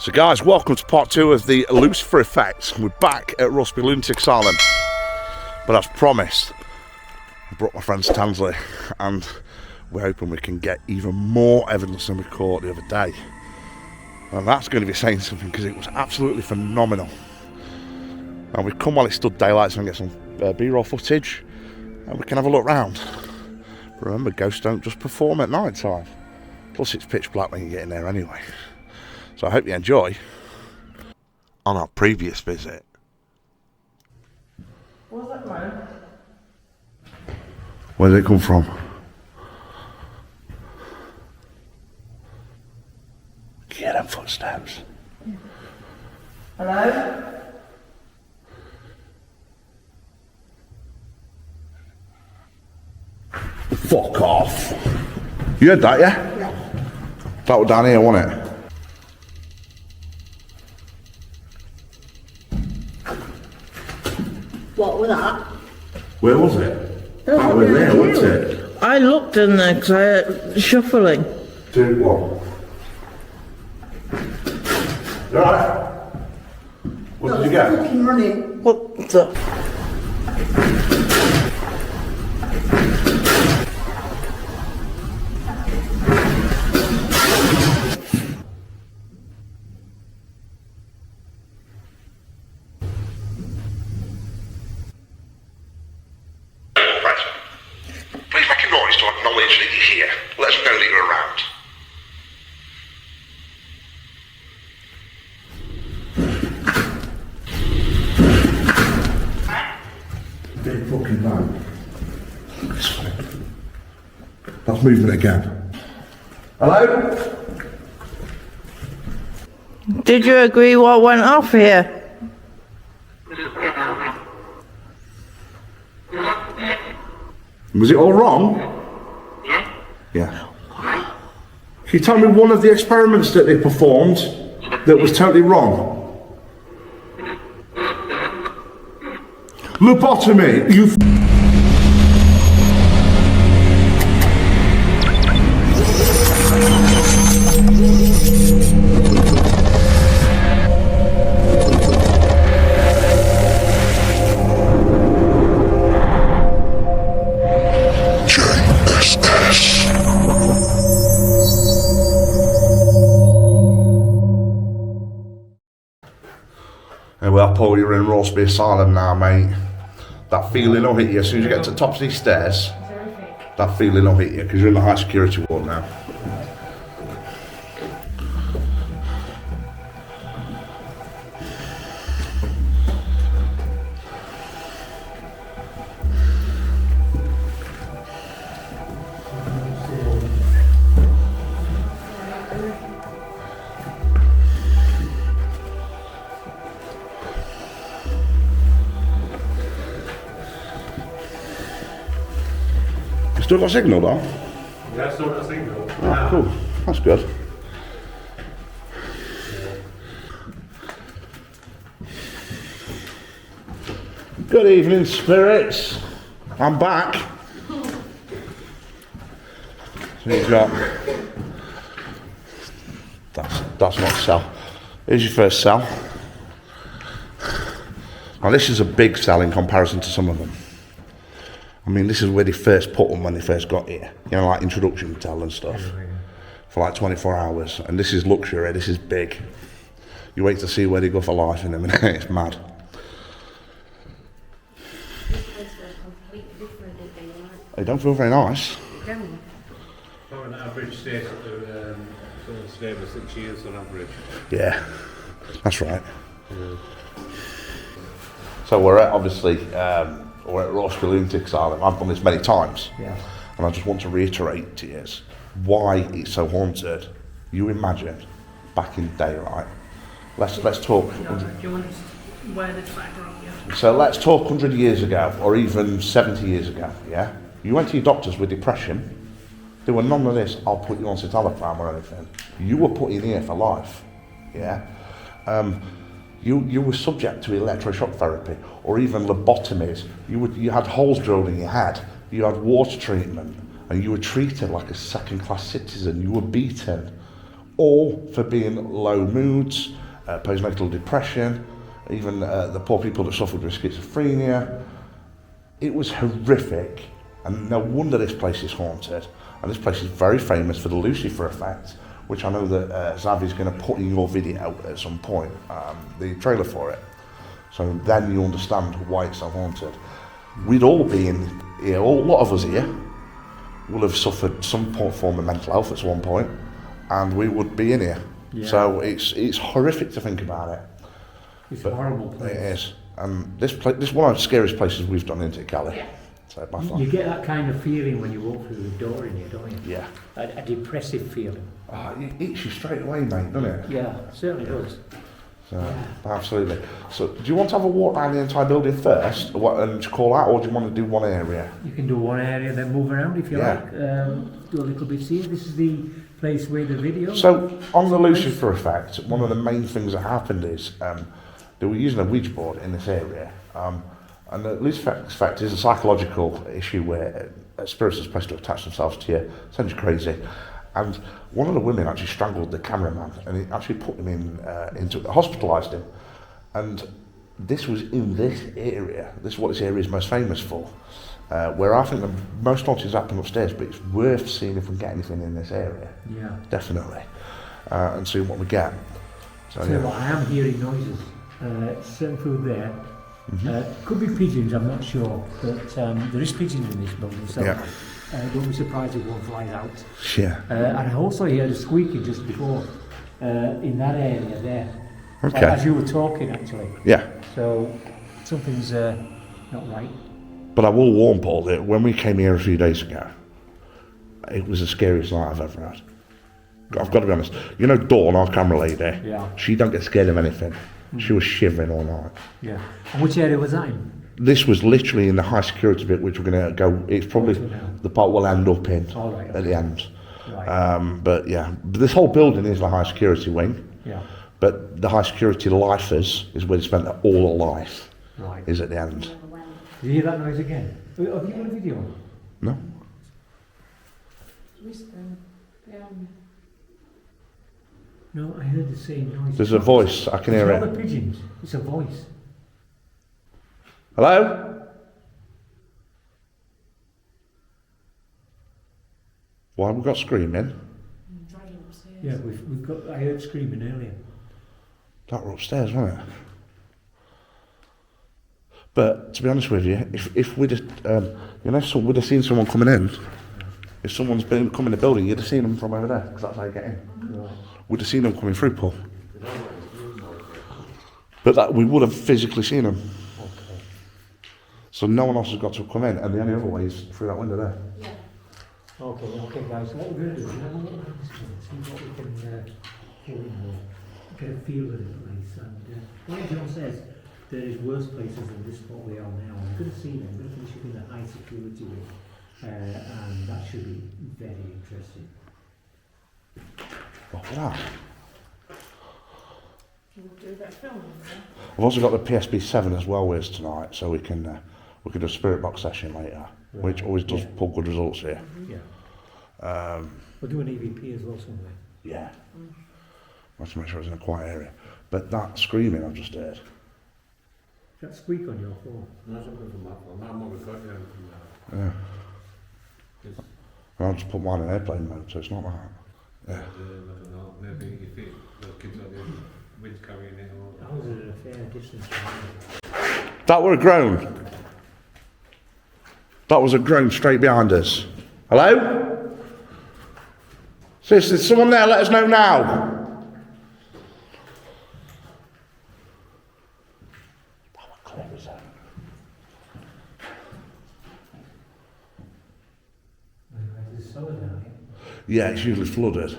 So guys, welcome to part 2 of the Lucifer effect. We're back at Rauceby Lunatic Asylum. But as promised, I brought my friends Tansley and we're hoping we can get even more evidence than we caught the other day. And that's going to be saying something because it was absolutely phenomenal. And we've come while it's still daylight so we can get some B-roll footage and we can have a look round. Remember, ghosts don't just perform at night time. Plus it's pitch black when you get in there anyway. So I hope you enjoy. On our previous visit. What's that, man? Where did it come from? Hear them footsteps. Hello? Fuck off. You heard that, yeah? Yeah. That was down here, wasn't it? What was that? Where was it? That was there, wasn't it? I looked in there because I heard shuffling. Did what? You alright? What did you get? Fucking running. What the? Please make a noise to acknowledge that you're here. Let us know that you're around. Big fucking man. That's moving again. Hello? Did you agree what went off here? Was it all wrong? Yeah. Can you tell me one of the experiments that they performed that was totally wrong? Lobotomy, you Well, Paul, you're in Rauceby Asylum now, mate. That feeling will hit you as soon as you get to the top of these stairs. That feeling will hit you because you're in the high security ward now. Still got signal though? Yeah, still got signal. Oh, cool. That's good. Good evening, spirits. I'm back. So you've got... That's not a cell. Here's your first cell. Now this is a big cell in comparison to some of them. I mean, this is where they first put them when they first got here. You know, like introduction cell and stuff. For like 24 hours. And this is luxury, this is big. You wait to see where they go for life in a minute, it's mad. They don't feel very nice. On an average stay stay for 6 years on average. Yeah, that's right. Yeah. So we're at, obviously, we're at Rauceby Lunatic Asylum. I've done this many times. Yeah. And I just want to reiterate to you why it's so haunted. You imagine back in daylight. Let's talk. Do you want to wear this background? Yeah. So let's talk 100 years ago, or even 70 years ago. Yeah. You went to your doctors with depression. There were none of this. I'll put you on citalopram or anything. You were put in here for life. Yeah. You were subject to electroshock therapy or even lobotomies. You had holes drilled in your head. You had water treatment, and you were treated like a second-class citizen. You were beaten. or for being low moods, postnatal depression, even the poor people that suffered with schizophrenia. It was horrific, and no wonder this place is haunted. And this place is very famous for the Lucifer effect, which I know that Xavi's going to put in your video at some point, the trailer for it. So then you understand why it's so haunted. We'd all been here, a lot of us here will have suffered some form of mental health at one point, and we would be in here. Yeah. So it's horrific to think about it. It's a horrible place. It is. And this is one of the scariest places we've done into Cali. So by far. You get that kind of feeling when you walk through the door in here, don't you? Yeah. A depressive feeling. It eats you straight away, mate, doesn't it? Yeah, it certainly does. So, absolutely. So, do you want to have a walk around the entire building first and call out, or do you want to do one area? You can do one area, then move around if you like. Do a little bit here. This is the place where the video. So, on the Lucifer effect, one of the main things that happened is they were using a Ouija board in this area. And the Lucifer effect is a psychological issue where spirits are supposed to attach themselves to you, send you crazy. And one of the women actually strangled the cameraman, and it actually put him hospitalised him. And this was in this area. This is what this area is most famous for. Where I think the most hauntings happen upstairs, but it's worth seeing if we can get anything in this area. Yeah. Definitely. And seeing what we get. So, what, I am hearing noises. Certain through there. Mm-hmm. Could be pigeons, I'm not sure, but there is pigeons in this building, so don't be surprised if one flies out. Yeah. And I also heard a squeaking just before in that area there. Okay. As you were talking, actually. Yeah. So something's not right. But I will warn Paul that when we came here a few days ago, it was the scariest night I've ever had. I've got to be honest. You know Dawn, our camera lady? Yeah. She don't get scared of anything. She was shivering all night. Yeah. And which area was that in? This was literally in the high security bit, which we're going to go. It's probably the part we'll end up in at the end. Right. But yeah, this whole building is the high security wing. Yeah. But the high security lifers is where they spent all their life. Right. Is at the end. Did you hear that noise again? Have you got a video? No. Whispering behind me. No, I heard the same noise. There's a voice. I can hear it's it. not the pigeons. It's a voice. Hello? Why have we got screaming? Dragging upstairs. Yeah, we've got. I heard screaming earlier. That were upstairs, wasn't it? But to be honest with you, if we'd have, we'd have seen someone coming in. If someone's been coming in the building, you'd have seen them from over there, because that's how you get in. Right. We'd have seen them coming through, Paul. But that we would have physically seen them. Okay. So no one else has got to come in, and the only other way is through that window there. Yeah. Okay, guys. What we're going to do is have a look around this one, see what we can get a feel of the place. And like John says, there is worse places than this spot we are now. We're going to see them. We're going to finish up in the high security wing, and that should be very interesting. What's that? We'll do that filming, yeah? I've also got the PSP7 as well with us tonight, so we can do a spirit box session later, which always does pull good results here. Yeah. We'll do an EVP as well somewhere. Yeah. I have to make sure it's in a quiet area. But that screaming I've just heard. Does that squeak on your phone? No, it's not coming from my phone. I'm not recording anything now. Yeah. It's, I'll just put mine in airplane mode, so it's not that. Yeah. I don't know, maybe if the kids are the wind carrying it or... I was at a fair distance from you. That were a groan. That was a groan straight behind us. Hello? Sis, is someone there? Let us know now. Yeah, it's usually flooded.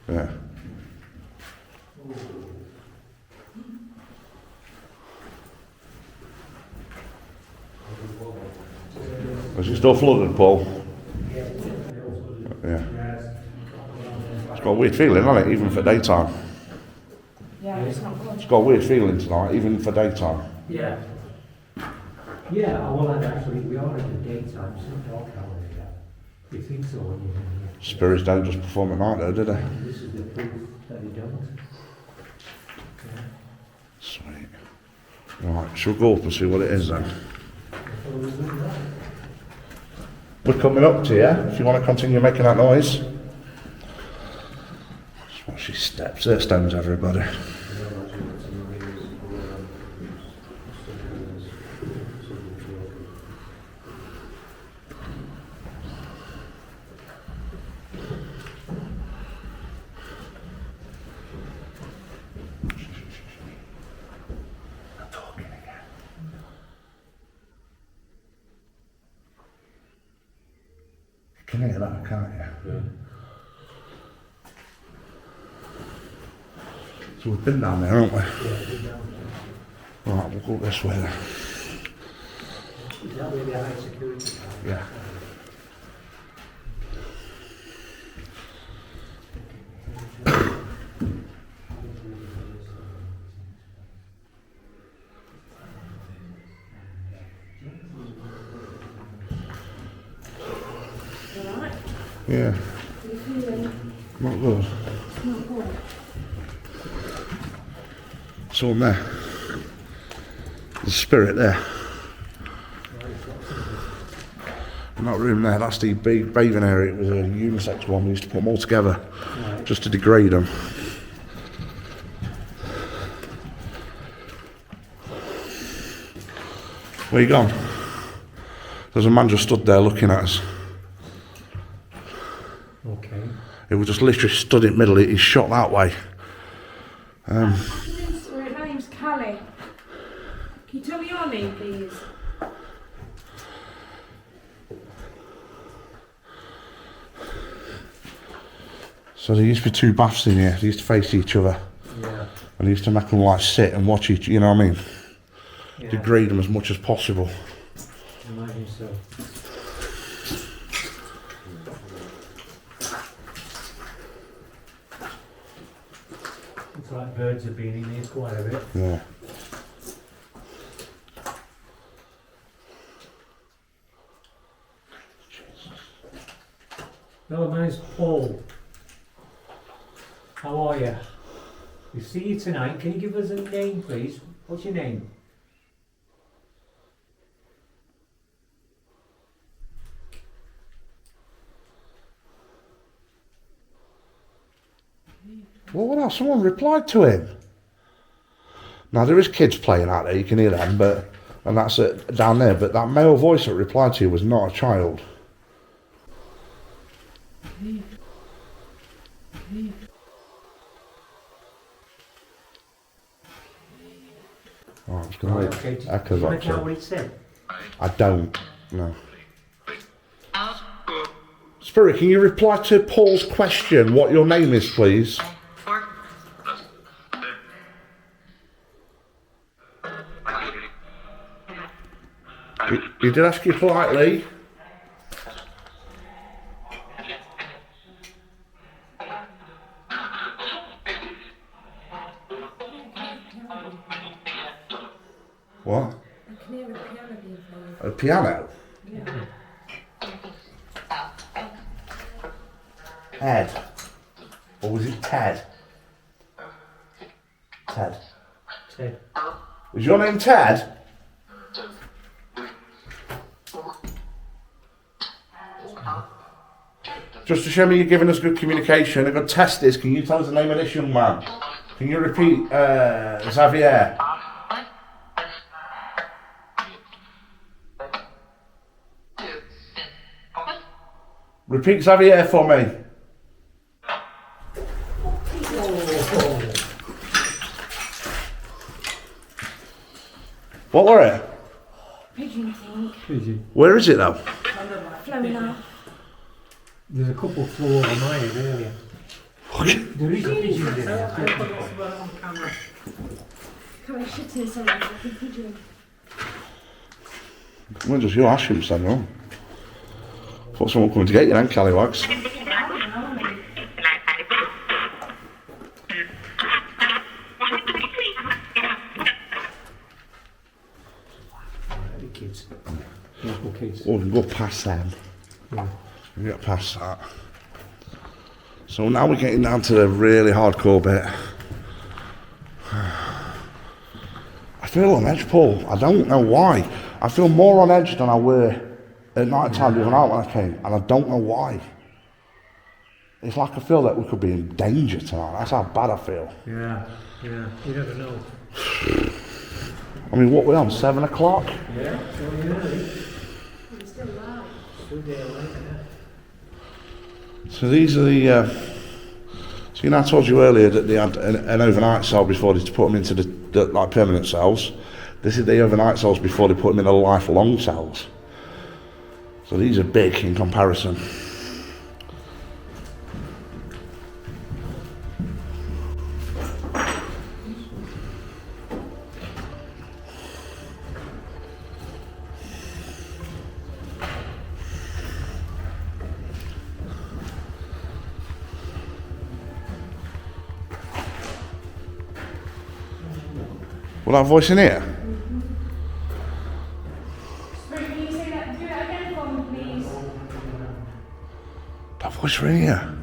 Yeah. Is it still flooded, Paul? Yeah. It's got a weird feeling, hasn't it, even for daytime? Yeah, it's not good. It's got a weird feeling tonight, even for daytime. Yeah. Yeah, well, and actually, we are in the daytime, it's not dark out there. You think so, when you're in here. Spirits don't just perform at night though, do they? And this is the proof that they don't. Yeah. Sweet. Right, shall we go up and see what it is then? So we'll do that. We're coming up to you, if you want to continue making that noise. Just watch she steps, there stones everybody. You can hear that, can't you? Yeah. So we've been down there, haven't we? Yeah, we'll do that. Right, we'll go this way then. Is that where the high security are? Yeah. Alright. Yeah, You feeling? not good. Not good. It's on there. There's a spirit there. In that room there, that's the bathing area. It was a unisex one. We used to put them all together just to degrade them. Where you gone? There's a man just stood there looking at us. Okay. He was just literally stood in the middle. He's shot that way. My name's Callie. Can you tell me your name, please? So there used to be two baths in here. They used to face each other. Yeah. And they used to make them like sit and watch each, you know what I mean? Yeah. Degrade them as much as possible. Imagine so. Looks like birds have been in here quite a bit. Yeah. Hello, my name's Paul. How are you? We see you tonight. Can you give us a name, please? What's your name? Well, what else? Someone replied to him. Now, there is kids playing out there. You can hear them, but... And that's it down there. But that male voice that replied to you was not a child. Oh, I'm just going to Okay, make did echoes you up. make out So what it said? I don't. No. Spirit, can you reply to Paul's question? What your name is, please? He did ask you politely. What? I can hear a piano being played. A piano? Yeah. Ed. Or was it Ted? Ted. Ted. Was your name Ted? Just to show me you're giving us good communication, I'm going to test this. Can you tell us the name of this young man? Can you repeat Xavier? Repeat Xavier for me. What were it? Pigeon, I think. Pigeon. Where is it though? Flowing out. There's a couple flew over my head earlier. There is a pigeon in there. On camera. Can I shit in something like a pigeon? Well, just you ask him, Samuel. Thought someone coming to get you then, Callywags. The kids. Or we can go past them. Yeah. We can get past that. So now we're getting down to the really hardcore bit. I feel on edge, Paul. I don't know why. I feel more on edge than I were at night time the other night when I came, and I don't know why. It's like I feel that we could be in danger tonight. That's how bad I feel. Yeah, yeah. You never know. I mean, what we're on, 7 o'clock? Yeah, so early. It's still live. Still daylight, yeah. So these are the... so you know I told you earlier that they had an overnight cell before they put them into the like permanent cells. This is the overnight cells before they put them in the lifelong cells. So these are big in comparison. Will that voice in here? Sorry, can you say that? Do that again for me, please. That voice in here?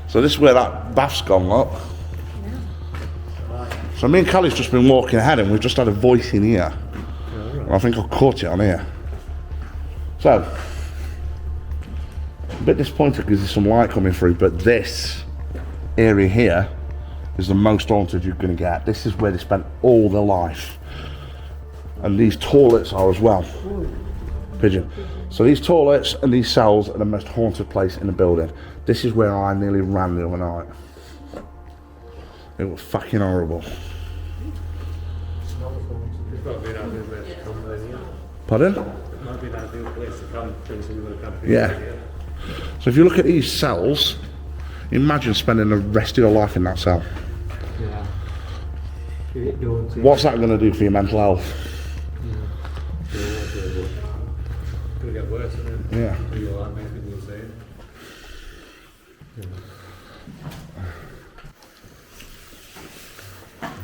So this is where that bath's gone, look. So me and Callie's just been walking ahead and we've just had a voice in here. And I think I caught it on here. So, a bit disappointed because there's some light coming through, but this area here is the most haunted you're going to get. This is where they spent all their life. And these toilets are as well. Pigeon. So these toilets and these cells are the most haunted place in the building. This is where I nearly ran the other night. It was fucking horrible. It's got to be an ideal place to come then, yeah. Pardon? It might be an ideal place to come, since we would have come here. Yeah. So if you look at these cells, imagine spending the rest of your life in that cell. Yeah. It don't. What's that going to do for your mental health? It's going to get worse, isn't it? Yeah. You all that, maybe you'll say.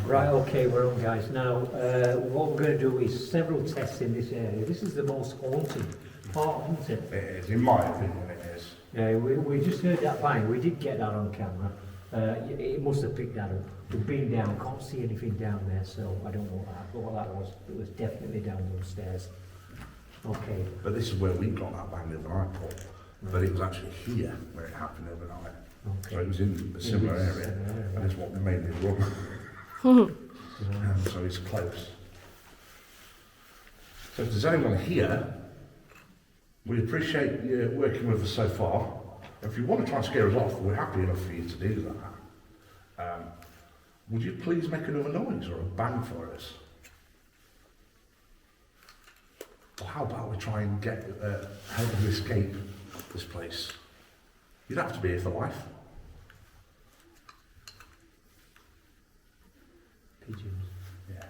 Right, okay, we're on, guys. Now, what we're going to do is several tests in this area. This is the most haunted part, isn't it? It is, in my opinion, it is. Yeah, we just heard that bang. We did get that on camera. It must have picked that up. We've been down, can't see anything down there, so I don't know what that was. It was definitely down those stairs. Okay. But this is where we got that bang the other night, Paul. But it was actually here where it happened overnight. Okay. So it was in a similar area. And it's what made me run. So it's close. So if there's anyone here, we appreciate you working with us so far. If you want to try and scare us off, we're happy enough for you to do that. Would you please make another noise or a bang for us? Well, how about we try and get help you escape this place? You don't have to be here for life. Pigeons. Yeah.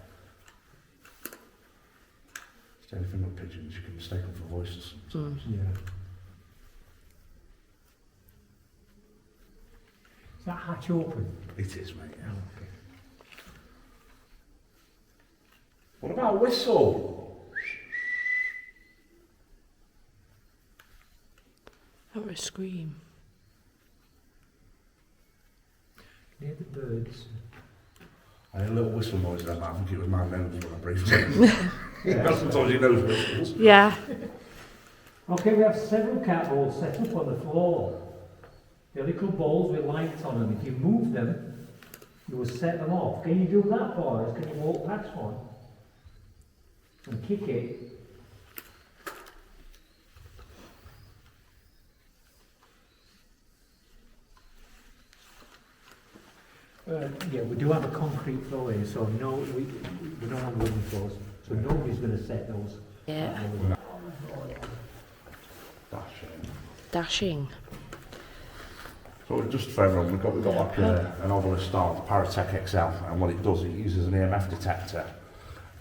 It's anything with pigeons, you can mistake them for voices sometimes. Yeah. Is that hatch open? It is, mate, yeah. Okay. What about a whistle? Or a scream. Near the birds. I had a little whistle noise then, but I think it was my nose when I breathed in. Sometimes your nose whistles. Yeah. Okay, we have several cat balls set up on the floor. They're little balls with lights on them. If you move them, you will set them off. Can you do that for us? Can you walk past one and kick it? Yeah, we do have a concrete floor here, so no, we're not on wooden floors, so nobody's going to set those. Yeah. Dashing. So just for everyone, we've got like an obelisk style, the Paratech XL, and what it does, it uses an EMF detector,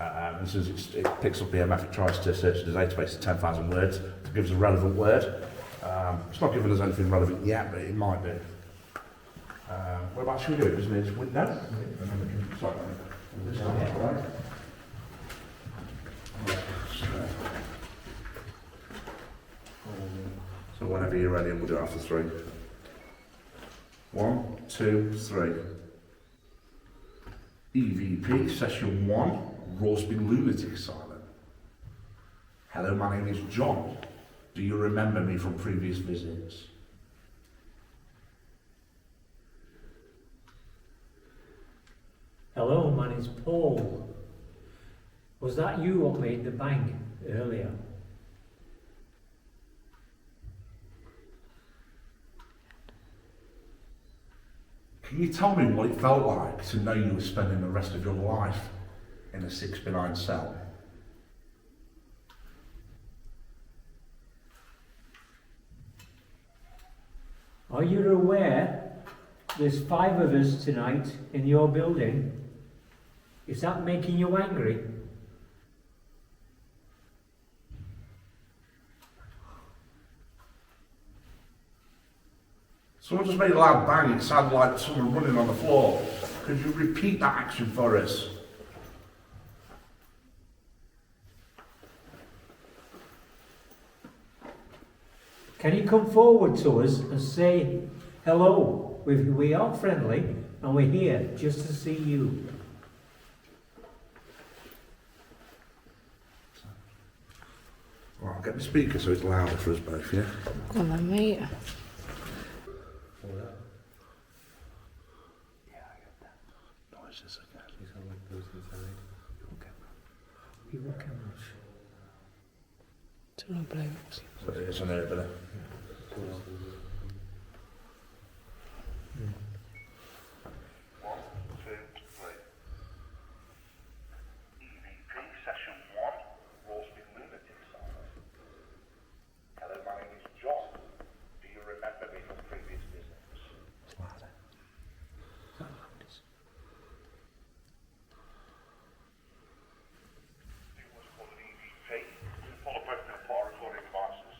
As soon as it picks up EMF, it tries to search the database of 10,000 words to give us a relevant word. It's not giving us anything relevant yet, but it might do. What about should we do it? Isn't it window? Sorry. This time, right? So whenever you're ready, we'll do it after 3. 1, 2, 3. EVP, session 1, Rauceby Lunatic Asylum. Hello, my name is John. Do you remember me from previous visits? Hello, my name's Paul. Was that you what made the bang earlier? Can you tell me what it felt like to know you were spending the rest of your life in a 6x9 cell? Are you aware there's 5 of us tonight in your building? Is that making you angry? Someone just made a loud bang. It sounded like someone running on the floor. Could you repeat that action for us? Can you come forward to us and say hello? We are friendly and we're here just to see you. Well, I'll get the speaker so it's louder for us both, yeah? Go on then, mate. Noises again. People cameras. Two blokes. So it's an urban. EVP, session 1, Rauceby Lunatic Asylum. Hello, my name is John. Do you remember me from previous visits? It was called an EVP. We're full of both our recording devices.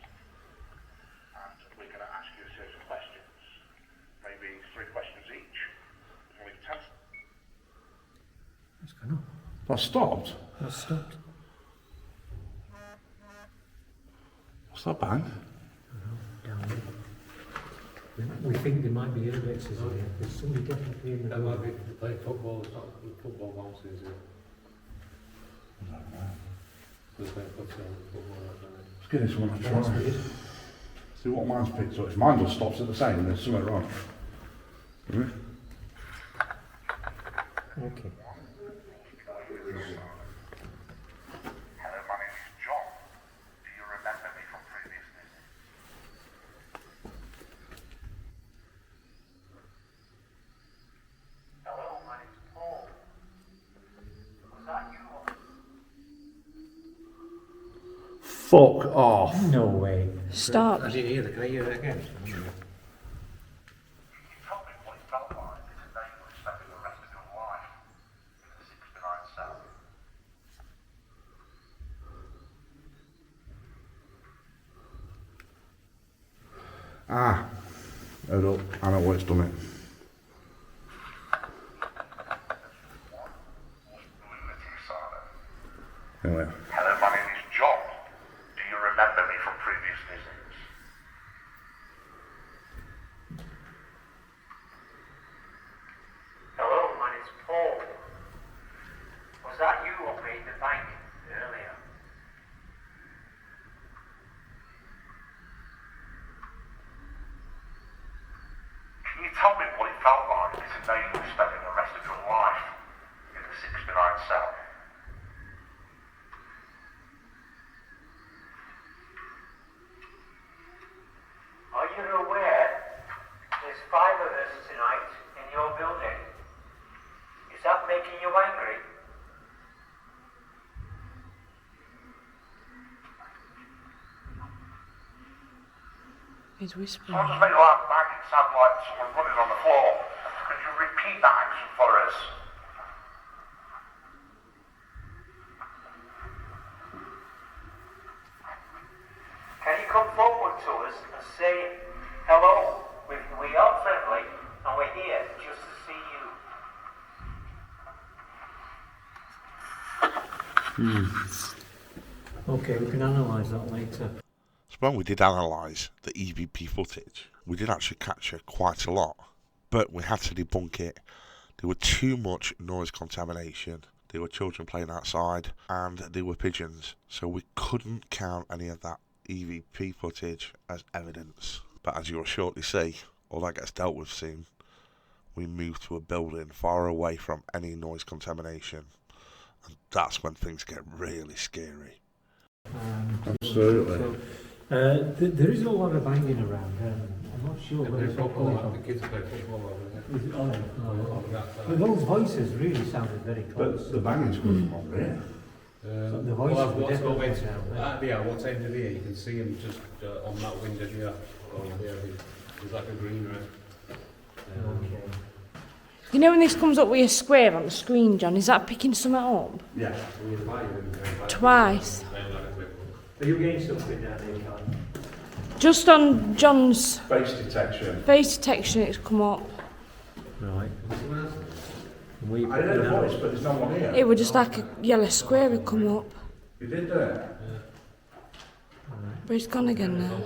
And we're going to ask you a series of questions. Maybe 3 questions each. And we can test. What's going on? That stopped? That stopped. What's that bang? Down there. We think there might be urbexes here. There's somebody definitely in the That might room. be like football, football bounces, yeah. There's like football like that. Let's give this one a try. See what mine's picked up. If mine just stops at the same, there's something wrong. Ready? Okay. Hello, my name is John. Do you remember me from previous visits? Hello, my name is Paul. Was that you? Fuck off. No way. Stop. I didn't hear that. Can I hear that again? Can you tell me what it felt like to know you were spending the rest of your life in a 6x9 cell? Hold up. I know what's done it. Anyway. Hello, my name is John. Do you remember me from previous visits? Hello, my name's Paul. Was that you what made the bang earlier? Can you tell me what it felt like to know you were spending the rest of your life in a 6x9 cell? Are you aware there's 5 of us tonight in your building? Is that making you angry? He's whispering. Someone just made a loud bang. It sounded like someone running on the floor. Could you repeat that action for us? Okay, we can analyse that later. So when we did analyse the EVP footage, we did actually capture quite a lot, but we had to debunk it. There were too much noise contamination. There were children playing outside, and there were pigeons. So we couldn't count any of that EVP footage as evidence. But as you'll shortly see, all that gets dealt with soon. We move to a building far away from any noise contamination, and that's when things get really scary. Absolutely. There is a lot of banging around. I'm not sure where it's all coming from. The kids play football over there. Is it on it? On that side. But those voices really sounded very close. But the banging's coming from over here. The voices Well, were what's definitely going down there. at the what's end of here, you can see them just on that window here. Oh, there, there's like a greenery. Okay. You know when this comes up with a square on the screen, John, is that picking something up? Yeah. Twice. Are you getting something down there, Colin? Just on John's Face detection. face detection, it's come up. Right. I heard a voice, but there's no one here. It was just like a yellow square had come up. You did that? But it's gone again now.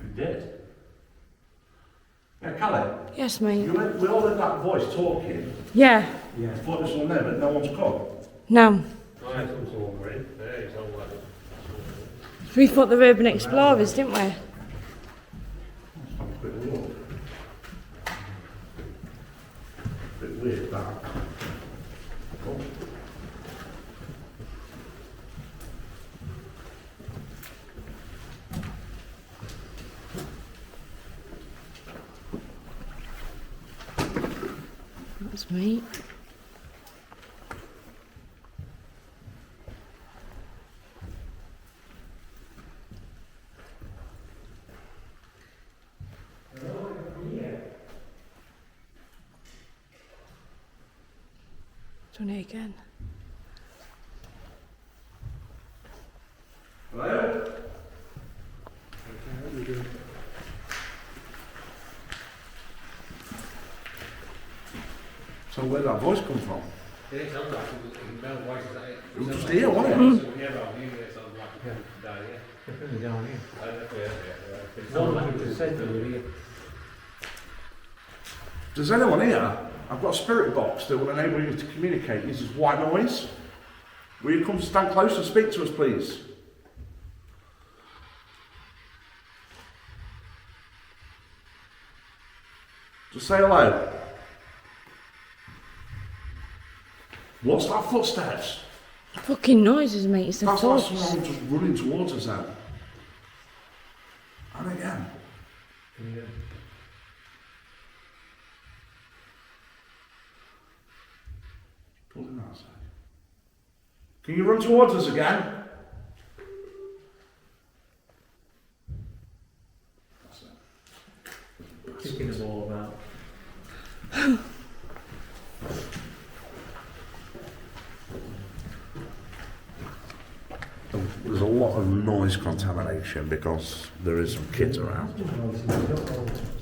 You did? Yeah, Callie, Yes, mate. we all heard that voice talking. Yeah. Yeah. Thought there was one there, but no one's come. No. We thought they were urban explorers, didn't we? Quick look. Bit weird that. Oh. That's me. Doing it again. Hello? So where'd that voice come from? It sounds like male voices. It was just here, wasn't it? Yeah, well, it sounds like down here. Definitely down here. Yeah. 100% over here. Does anyone here? I've got a spirit box that will enable you to communicate. This is white noise. Will you come stand close and speak to us, please? Just say hello. What's that footsteps? Fucking noises, mate. It's the That's like thoughts. someone just running towards us then. And again. Pull him outside. Can you run towards us again? That's it. Kicking the ball about. There's a lot of noise contamination because there is some kids around.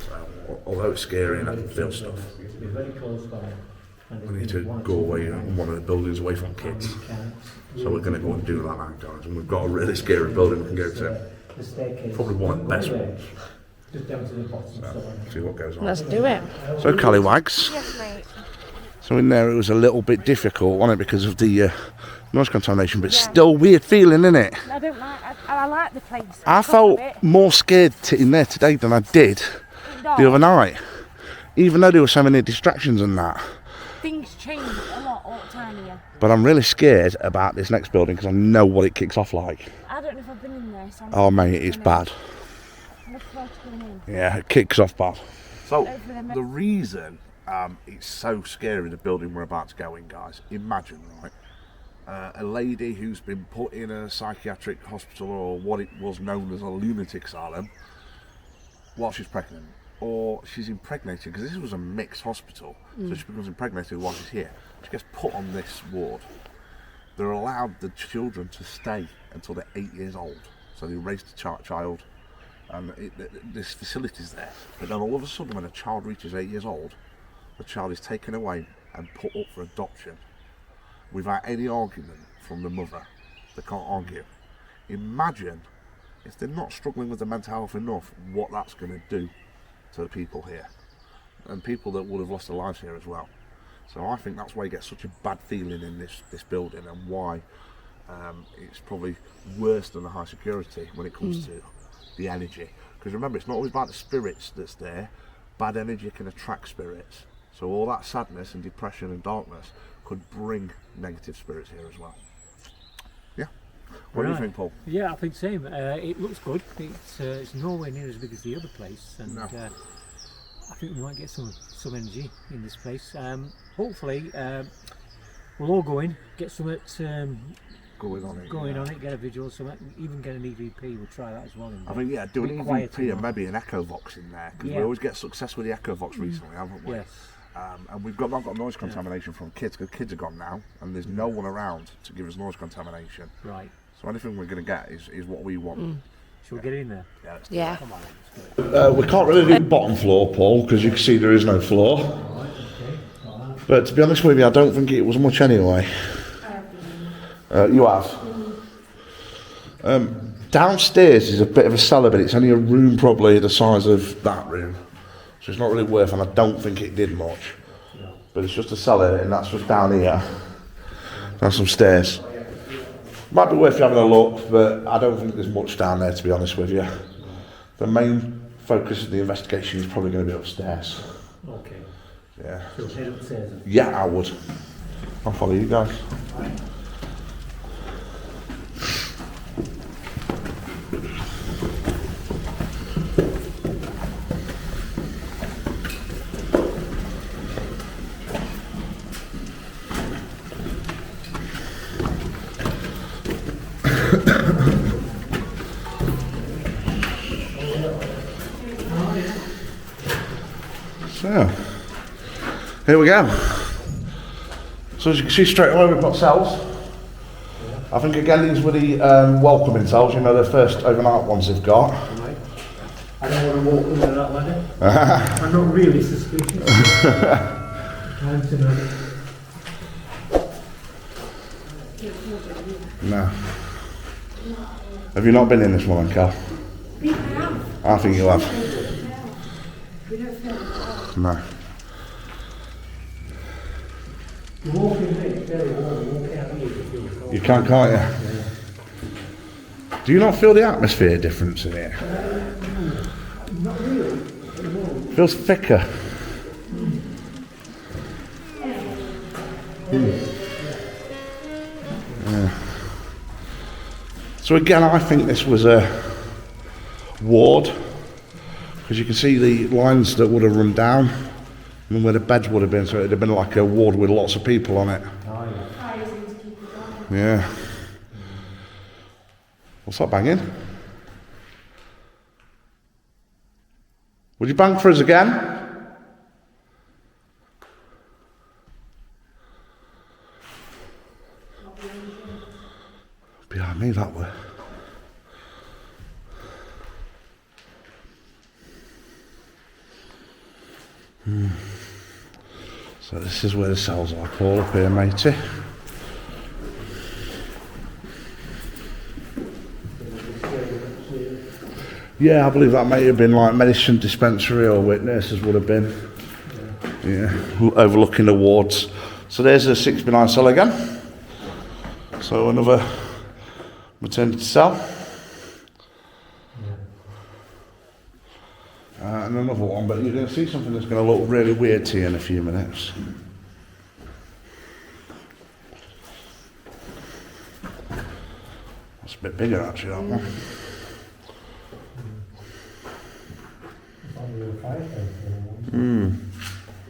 So, although it's scary and I can feel stuff, They're very close by. we need to go away in one of the buildings away from kids. So we're going to go and do that now, guys. And we've got a really scary building we can go to. The staircase. Probably one of the best ones. Just down to the bottom. So, see what goes on. Let's do it. So, Callywags. Yes, mate. So in there it was a little bit difficult, wasn't it, because of the noise contamination, but still weird feeling, isn't it? I don't like. I like the place. I felt more scared in there today than I did the other night, even though there were so many distractions and that. Things change a lot all the time here. But I'm really scared about this next building because I know what it kicks off like. I don't know if I've been in there. So Oh mate, it's bad. I'm looking forward to going in. Yeah, it kicks off bad. So Hopefully they're the reason it's so scary, the building we're about to go in, guys, imagine, right, a lady who's been put in a psychiatric hospital, or what it was known as a lunatic asylum, while she's pregnant, or she's impregnated, because this was a mixed hospital, so she becomes impregnated while she's here. She gets put on this ward. They're allowed the children to stay until they're 8 years old, so they raise the child, and this facility's there. But then all of a sudden, when a child reaches 8 years old, the child is taken away and put up for adoption. without any argument from the mother. They can't argue. Imagine if they're not struggling with the mental health enough, what that's going to do to the people here, and people that would have lost their lives here as well. So I think that's why you get such a bad feeling in this building, and why it's probably worse than the high security when it comes to the energy. Because remember, it's not always about the spirits that's there. Bad energy can attract spirits. So all that sadness and depression and darkness could bring negative spirits here as well. Yeah. What do you think, Paul? Yeah, I think same. It looks good. It's nowhere near as big as the other place, and No. I think we might get some energy in this place. Hopefully, we'll all go in, get some Going on it. going on it, get a visual, something, even get an EVP. We'll try that as well. I think, yeah, do an Be quiet EVP and enough. maybe an Echo Vox in there, because we Yeah. always get success with the Echo Vox recently, haven't we? Yes. And we've not got noise contamination from kids, because kids are gone now, and there's no one around to give us noise contamination. Right. So anything we're going to get is what we want. Shall we get in there? Yeah, let's Yeah. Come on, let's do it. we can't really do bottom floor, Paul, because you can see there is no floor. Right, okay. Right. But to be honest with you, I don't think it was much anyway. You have? Downstairs is a bit of a cellar, but it's only a room probably the size of that room. So it's not really worth, and I don't think it did much. But it's just a cellar, and that's just down here. There's some stairs. Might be worth you having a look, but I don't think there's much down there, to be honest with you. The main focus of the investigation is probably going to be upstairs. Okay. Yeah. So we'll head upstairs then. Yeah, I would. I'll follow you guys. So, here we go. So as you can see straight away we've got cells. I think again these were the welcoming cells, you know, the first overnight ones they've got. Right. I don't want to walk under that ladder. I'm not really suspicious. Time to know. No. Have you not been in this one, Cal? I think you have. No. You walk in there, it's very warm. You walk out here, it feels cold. You can't you? Do you not feel the atmosphere difference in here? Not really. Feels thicker. Yeah. So again, I think this was a ward, because you can see the lines that would have run down and where the beds would have been, so it would have been like a ward with lots of people on it. Oh, yeah. Yeah. What's that banging? Would you bang for us again? Behind me that way. So this is where the cells are, Paul, up here, matey. Yeah, I believe that may have been like medicine dispensary or where nurses would have been. Yeah, overlooking the wards. So there's a 6x9 cell again. So another maternity cell. And another one, but you're going to see something that's going to look really weird to you in a few minutes. That's a bit bigger actually, that one.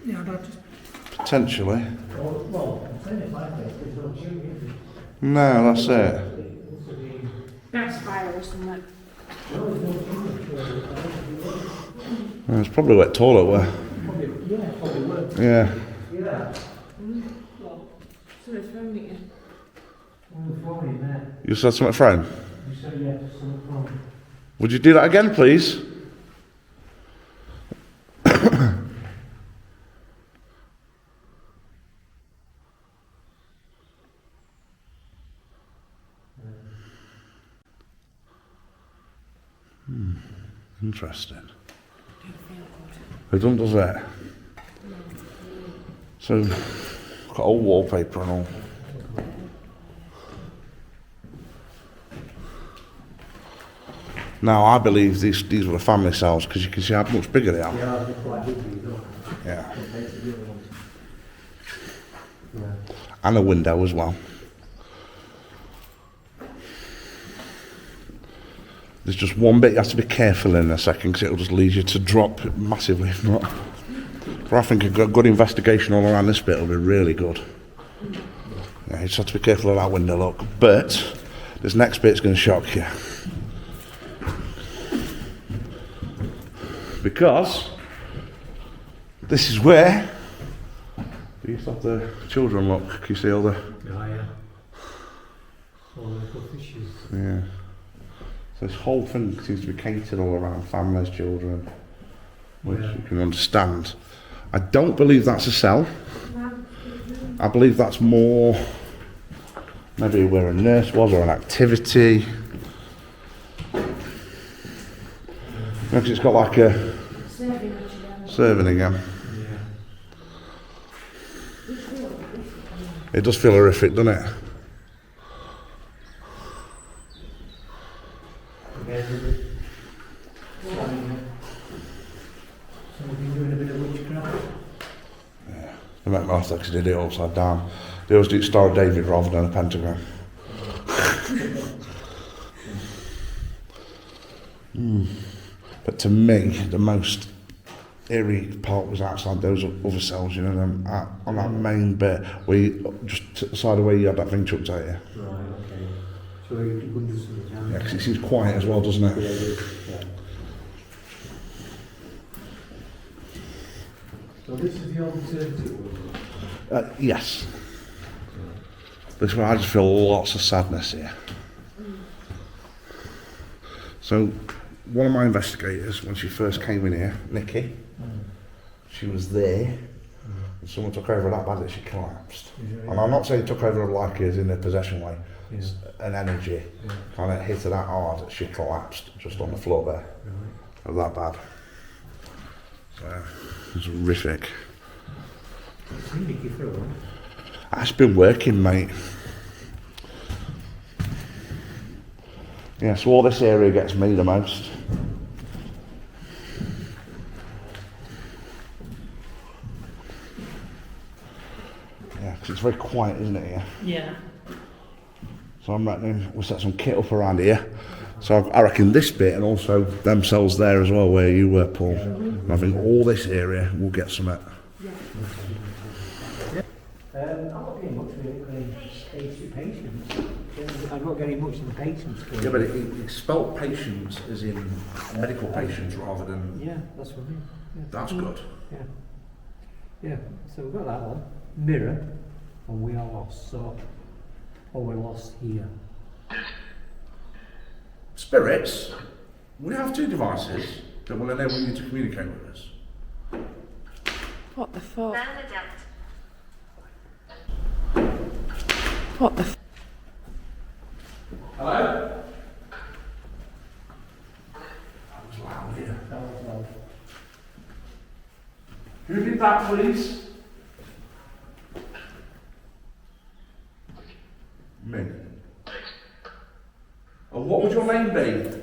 Yeah, I'd just Potentially. Well, I'm saying it like this, there's no chimney, is there? No, that's it. That's fire or something. It's probably where the toilet were. Yeah, probably would. Yeah. Yeah. So it's phone it. On the floor in there. You said something, friend? You said yeah, some from. Would you do that again, please? Interesting. It doesn't, does it? So, got old wallpaper and all. Now, I believe these were the family cells because you can see how much bigger they are. Yeah, they're quite big, these, aren't they? Yeah. Compared to the other ones. Yeah. And a window as well. There's just one bit you have to be careful in a second because it'll just lead you to drop massively if not. But I think a good investigation all around this bit will be really good. Yeah, you just have to be careful of that window look. But this next bit's going to shock you. Because this is where they used to have the children look. Can you see all the... Oh, yeah. All the little fishes. Yeah. So this whole thing seems to be catered all around families, children, which you can understand. I don't believe that's a cell. I believe that's more maybe where a nurse was or an activity. Because it's got like a serving again. It does feel horrific, doesn't it? Somebody doing a bit of witchcraft. They make most because they did it upside down. They always do Star of David rather than a pentagram. But to me, the most eerie part was outside those other cells, you know, on that main bit, where you, just to the side of where you had that thing chucked at you. Right, okay. So you could do something down. Yeah, because it seems quiet as well, doesn't it? Yeah, it is. Yeah. So this is the alternative one? Yes. This is where I just feel lots of sadness here. So, one of my investigators, when she first came in here, Nikki, she was there, and someone took over that bad that she collapsed. And I'm not saying took over her like as in a possession way, it's an energy kind of hit her that hard that she collapsed just on the floor there. It was that bad. So, it was horrific. I've seen Nikki for a while. That's been working, mate. Yeah, so all this area gets me the most. Yeah, because it's very quiet, isn't it, here? Yeah. So I'm reckoning we'll set some kit up around here. So I reckon this bit and also them cells there as well where you were, Paul. And I think all this area will get some at. I'm not getting much really patients. I'm not getting much in the patients. Yeah, but it spelt patients as in medical patients rather than... Yeah, that's what I mean. Yeah. That's good. Yeah. Yeah, so we've got that one. Mirror, and we are lost. So, we're lost here. Spirits, we have two devices that will enable you to communicate with us. What the fuck? What the f? Hello? That was loud here. That was loud. Who did that, please? Me. And what would your name be?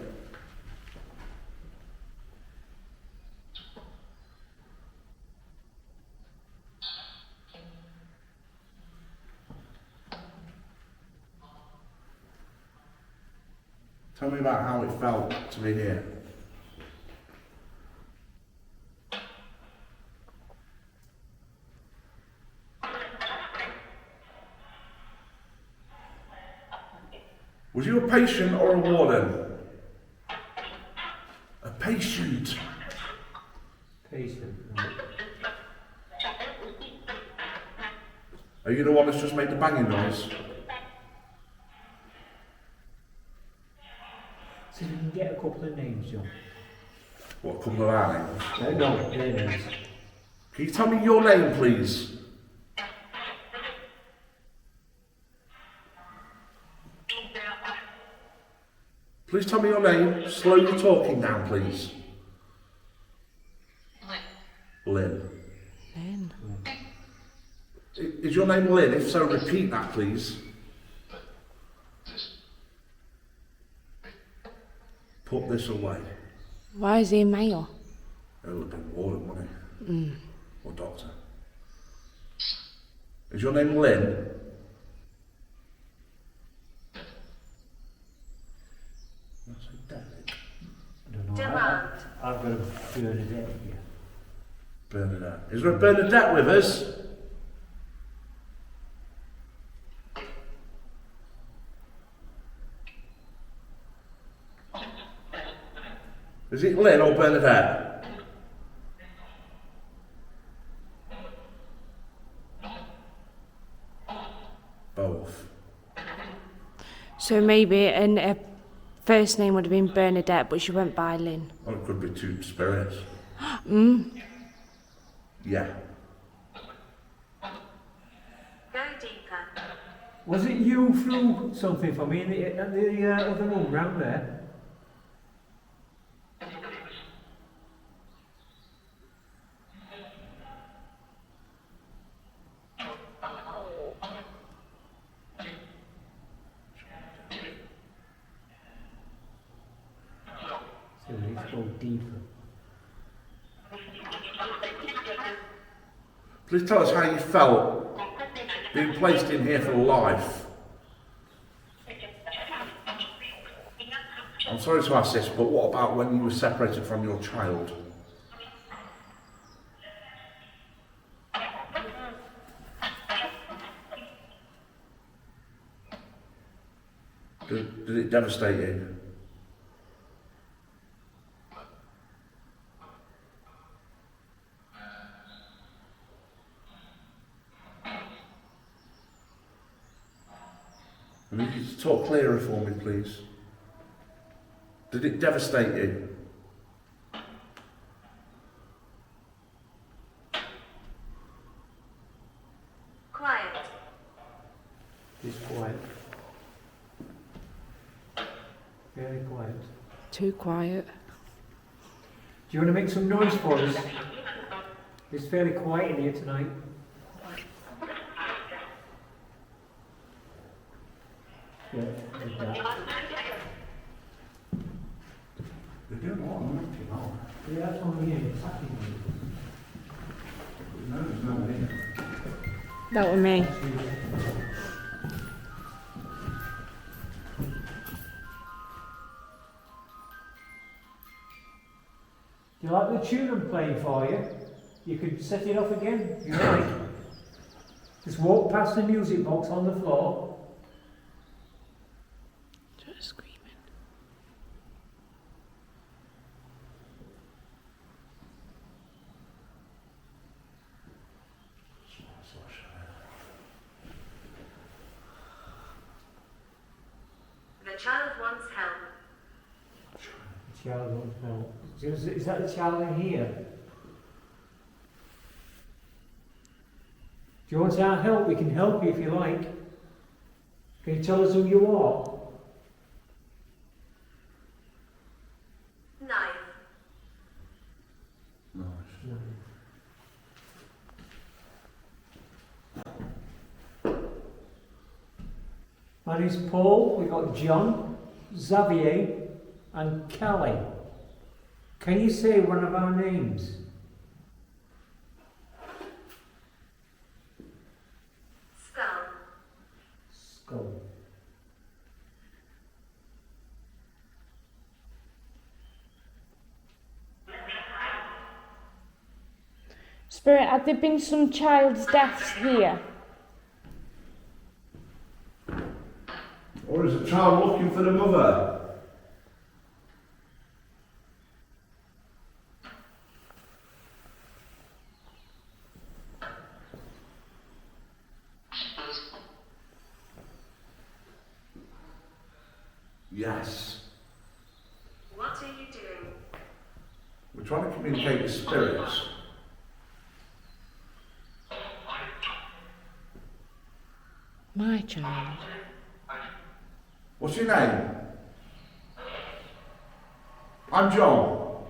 Tell me about how it felt to be here. Was you a patient or a warden? A patient. Patient. Are you the one that's just made the banging noise? So you can get a couple of names, John. What, a couple of our names? No, their names. Can you tell me your name, please? Please tell me your name. Slow your talking down, please. Lynn. Lynn. Is your name Lynn? If so, repeat that, please. Put this away. Why is he a male? It would have been Warden, wouldn't it? Or Doctor. Is your name Lynn? That's a Derek. I don't know. Demand. I've got a Bernadette here. Bernadette. Is there a Bernadette with us? Is it Lynn or Bernadette? Both. So maybe a first name would have been Bernadette, but she went by Lynn. Or it could be two spirits. Yeah. Go deeper. Was it you threw something for me in the other room round there? So let's go deeper. Please tell us how you felt being placed in here for life. I'm sorry to ask this, but what about when you were separated from your child? Did it devastate you? I need you to talk clearer for me, please. Did it devastate you? Quiet. It's quiet. Very quiet. Too quiet. Do you want to make some noise for us? It's fairly quiet in here tonight. Yeah, like that. They're doing a lot of nothing, aren't Yeah, that's what I'm hearing. It's happening. they? No, there's no one here. That was me. Do you like the tune I'm playing for you? You could set it off again, if you like. Just walk past the music box on the floor. Just screaming. The child wants help. The child wants help. Is that the child in here? Do you want our help? We can help you if you like. Can you tell us who you are? Knife. Nice. My name's Paul. We've got John, Xavier, and Callie. Can you say one of our names? Skull. Skull. Spirit, have there been some child's deaths here? Or is the child looking for the mother? Yes. What are you doing? We're trying to communicate with spirits. My child. What's your name? I'm John.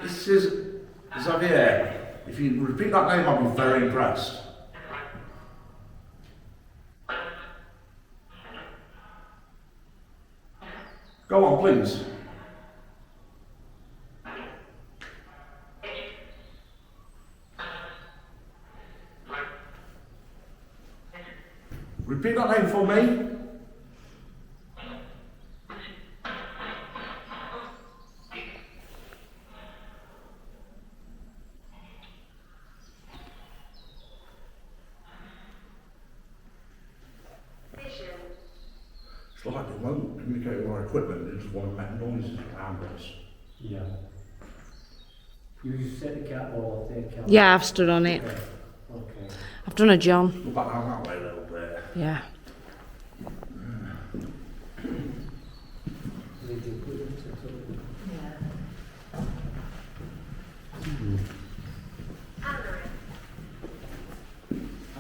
This is Xavier. If you repeat that name, I'll be very impressed. Go on, please. Repeat that name for me. It's like it won't communicate with our equipment, it just won't make noises around us. Yeah. You just set the cat or take cat? Yeah, I've stood on it. Okay. Okay. I've done a John. Go back down that way a little bit. Yeah. Leave the equipment set up.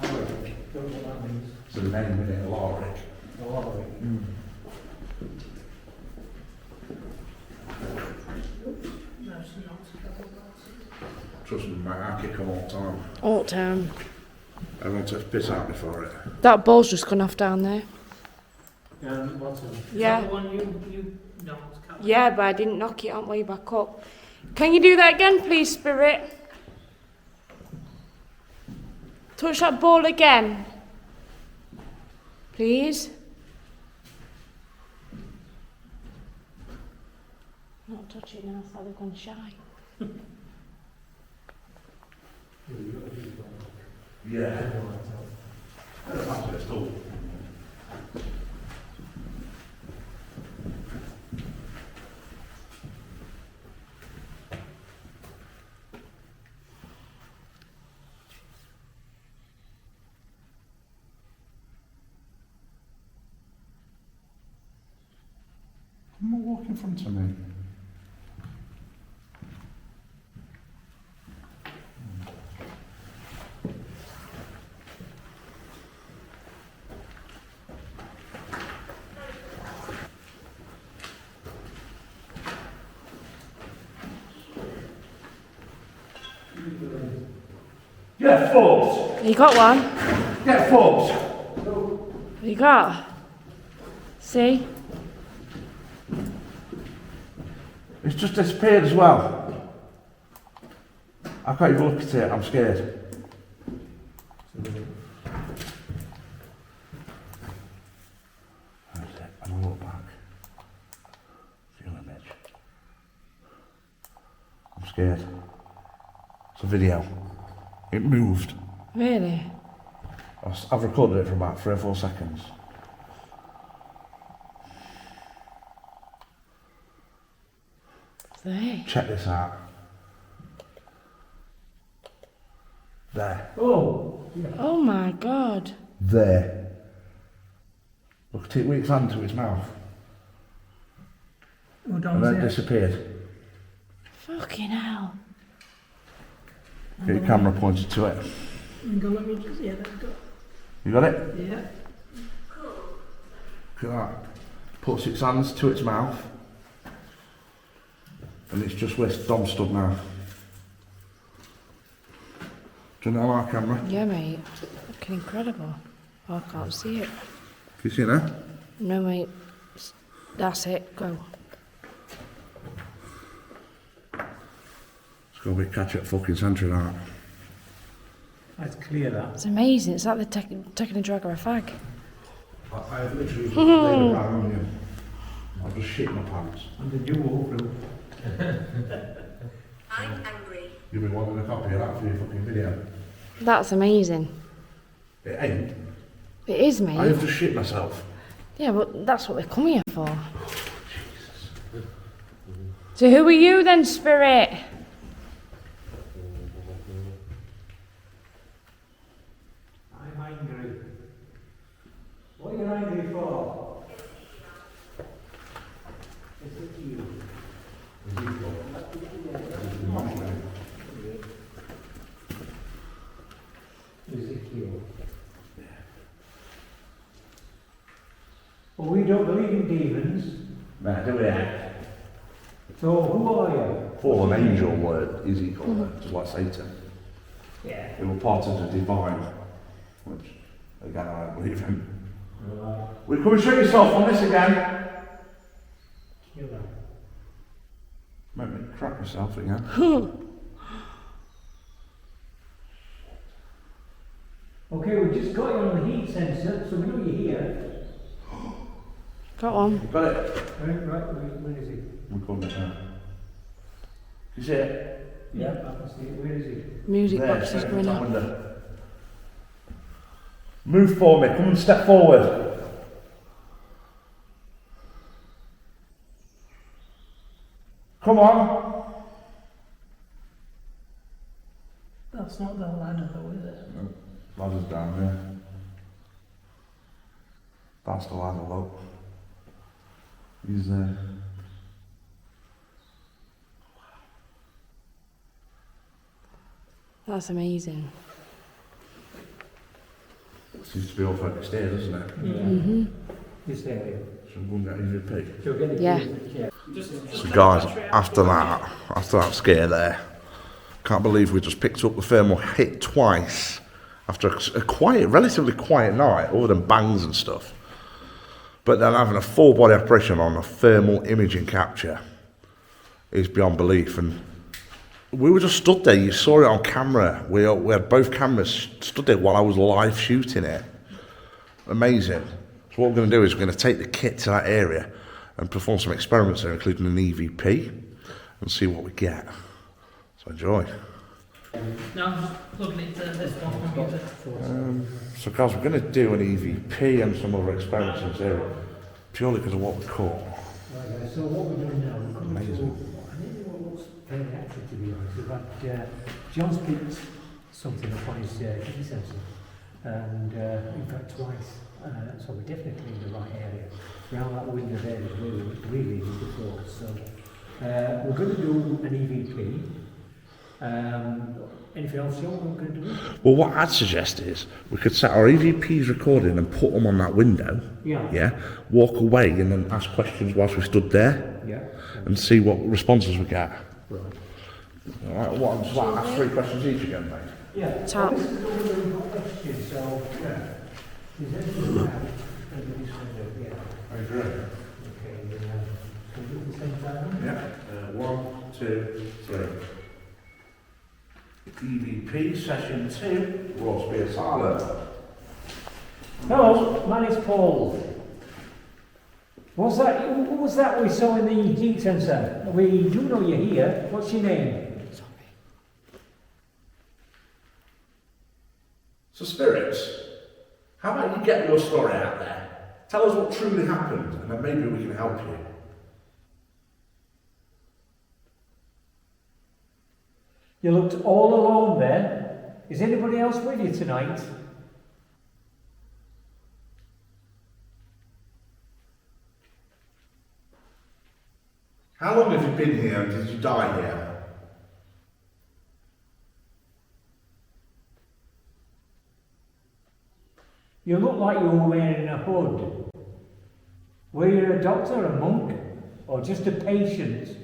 Alright, don't know what that means. So the name in it, Alaric. Oh, alright. No, she's not. Trust me, mate, I kick them all the time. All the time. Everyone takes piss out me for it. That ball's just gone off down there. What's on? Is that Yeah. the one you no, it's cat. Yeah, but I didn't knock it on way back up. Can you do that again, please, Spirit? Touch that ball again. Please. Not touch it now, so they've gone shy. Yeah. That's it, still. I'm not walking in front of me. Get fucked! You got one? Get fucked! What you got? See? It's just disappeared as well. I can't even look at it, I'm scared. That's it, and I look back. See an image. I'm scared. It's a video. It moved. Really? I've recorded it for about 3 or 4 seconds. There. Check this out. There. Oh! Oh my God. There. Look at it with its hand to its mouth. Oh, And then it downstairs. disappeared. Fucking hell. Get your camera pointed to it. And go, let me just, yeah, there we go. You got it? Yeah. Look at that. Puts its hands to its mouth. And it's just where Dom stood now. Do you know our camera? Yeah, mate. Looking incredible. Oh, I can't see it. Can you see that? No, mate. That's it. Go. It's got to be catch at fucking centre of that. That's clear, that. It's amazing. It's like they're taking a drag or a fag. I have literally just laid it down on you. I've just shit my pants. And the new overflow. I'm angry. You've been wanting a copy of that for your fucking video. That's amazing. It ain't. It is, I mate. have to shit myself. Yeah, but that's what they come here for. So who are you then, Spirit? I'm angry. What are you angry for? It's at you. Ezekiel. Well, we don't believe in demons. Right, do we? So, who are you? Fallen angel word, Ezekiel, just like Satan. Yeah. They were part of the divine, which, again, I don't believe in. Right. Will you come and show yourself on this again? You're right. Make me crap myself again. Okay, we just got you on the heat sensor, so we know you're here. Got one. You got it? Right, where is he? We're calling it now. You see it? Yeah, I can see it. Where is he? Music There, box is straight going in that up. window. Move for me, come and step forward. Come on. That's not the ladder though, is it? Ladder's down there. That's the ladder, look. He's there. That's amazing. Seems to be all focused here, doesn't it? Yeah. This area. So we'll get EVP. So we're getting Yeah. So guys, after that scare there, can't believe we just picked up the thermal hit twice after a quiet, relatively quiet night, other than bangs and stuff. But then having a full body operation on a thermal imaging capture is beyond belief. And we were just stood there, you saw it on camera. We had both cameras stood there while I was live shooting it. Amazing. So what we're going to do is we're going to take the kit to that area and perform some experiments there, including an EVP, and see what we get. So enjoy. No, I'm just plugging it to this one computer. So guys, we're going to do an EVP and some other experiments in this area, purely because of what we caught. Right, guys, so what we're doing now, we're coming Amazing. to, I think what looks very active to be honest. We've had, John's picked something up on his heat sensor, and in fact twice, so we're definitely in the right area. Around that window there is where we really need to focus. So we're going to do an EVP. Anything else you're going to do? Well, what I'd suggest is we could set our EVPs recording and put them on that window. Yeah. Walk away and then ask questions whilst we stood there Yeah. and see what responses we get. Right. All right, what? Just like ask 3 questions each again, mate. Yeah. Top. Well, this is a really good question. So, is there anything about this window? Yeah. I agree. Okay. Can we do it at the same time? Yeah. 1, 2, 3. EVP session 2, Rauceby Asylum. Hello, my name's Paul. What was that we saw in the heat sensor? We do know you're here. What's your name? So spirits, how about you get your story out there? Tell us what truly happened and then maybe we can help you. You looked all alone there. Is anybody else with you tonight? How long have you been here and did you die here? You look like you were wearing a hood. Were you a doctor, a monk, or just a patient?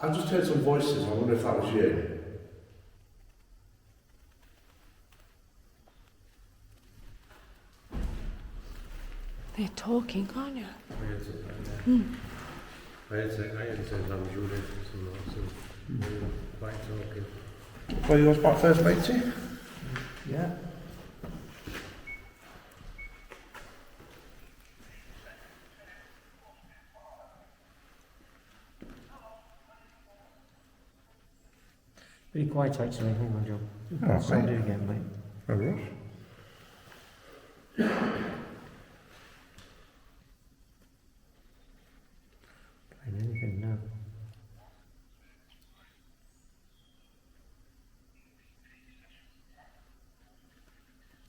I just heard some voices, I wonder if that was you. They're talking, aren't you? I had to say that was really so quite talking. Well, you was back first, matey? Yeah. Very quiet actually. Hang on, John. Oh, Sound mate. it again, mate. Oh, Ross. Playing anything now.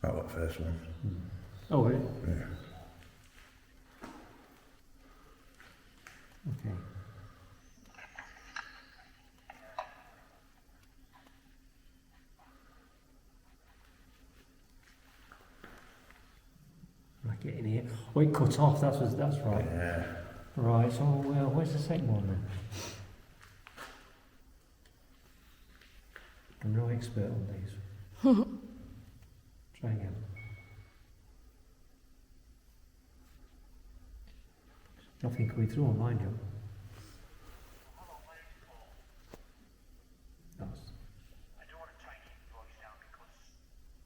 That was the first one. Oh, really? Yeah. Okay. get in here. Oh, it cut off, that's right. Yeah. Right, so where's the second one then? I'm no expert on these. Try again. Nothing coming through on mine, John.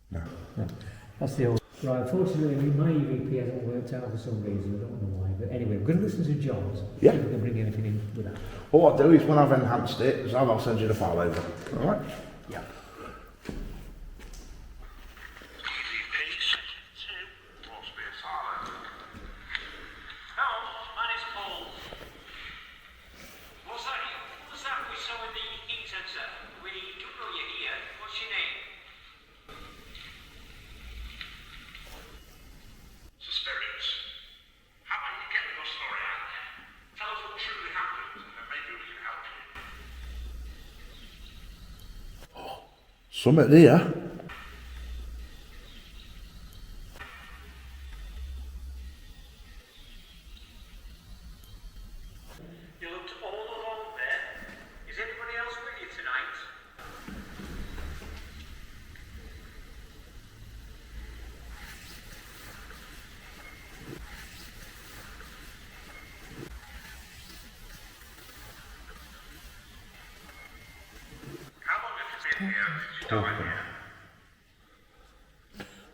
No. No. That's the old. Right, unfortunately, my EVP hasn't worked out for some reason, I don't know why. But anyway, I'm going to listen to John's. Yeah. See if we can bring anything in with that. All I'll do is when I've enhanced it, I'll send you the file over. Alright? Yeah. Something there. You looked all alone there. Is anybody else with you tonight? How long have you been here? Did you die here?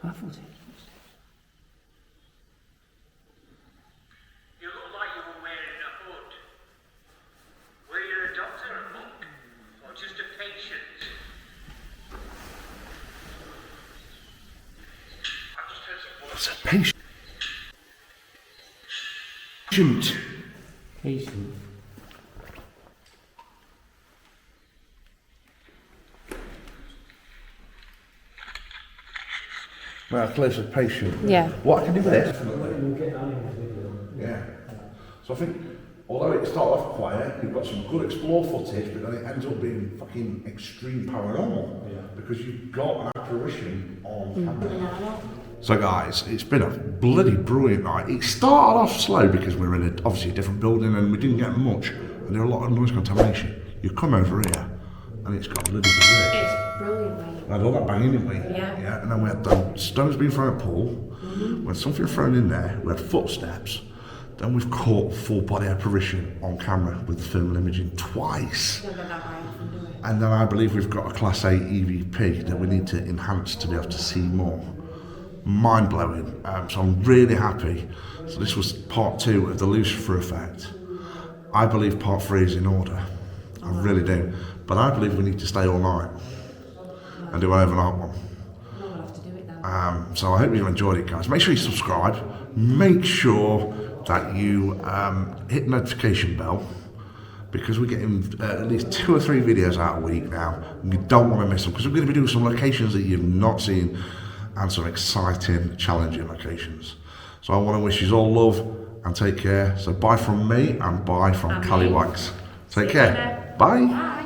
I thought it. You look like you were wearing a hood. Were you a doctor, a monk, or just a patient? I just heard some voices. It's a patient. Patient. Patient. Well, close a patient. Yeah. What I can do with this? We'll get that in the video. Yeah. So I think, although it started off quiet, you've got some good explore footage, but then it ends up being fucking extreme paranormal. Yeah. Because you've got an apparition on camera. So guys, it's been a bloody brilliant night. It started off slow because we were in obviously a different building and we didn't get much. And there were a lot of noise contamination. You come over here and it's got bloody great. It's brilliant, mate. We had all that banging, didn't we? Yeah. And then we had stones being thrown at Paul. We had something thrown in there. We had footsteps. Then we've caught full body apparition on camera with thermal imaging twice. Don't get that right often, do it? And then I believe we've got a Class A EVP that we need to enhance to be able to see more. Mind blowing. So I'm really happy. So this was part 2 of the Lucifer effect. I believe part 3 is in order. I really do. But I believe we need to stay all night and do an overnight one. No, we'll have to do it then. So I hope you enjoyed it, guys. Make sure you subscribe. Make sure that you hit the notification bell because we're getting at least 2 or 3 videos out a week now. And you don't want to miss them because we're going to be doing some locations that you've not seen and some exciting, challenging locations. So I want to wish you all love and take care. So bye from me and bye from And Callie me. Wax. Take See you care. later. Bye. Bye.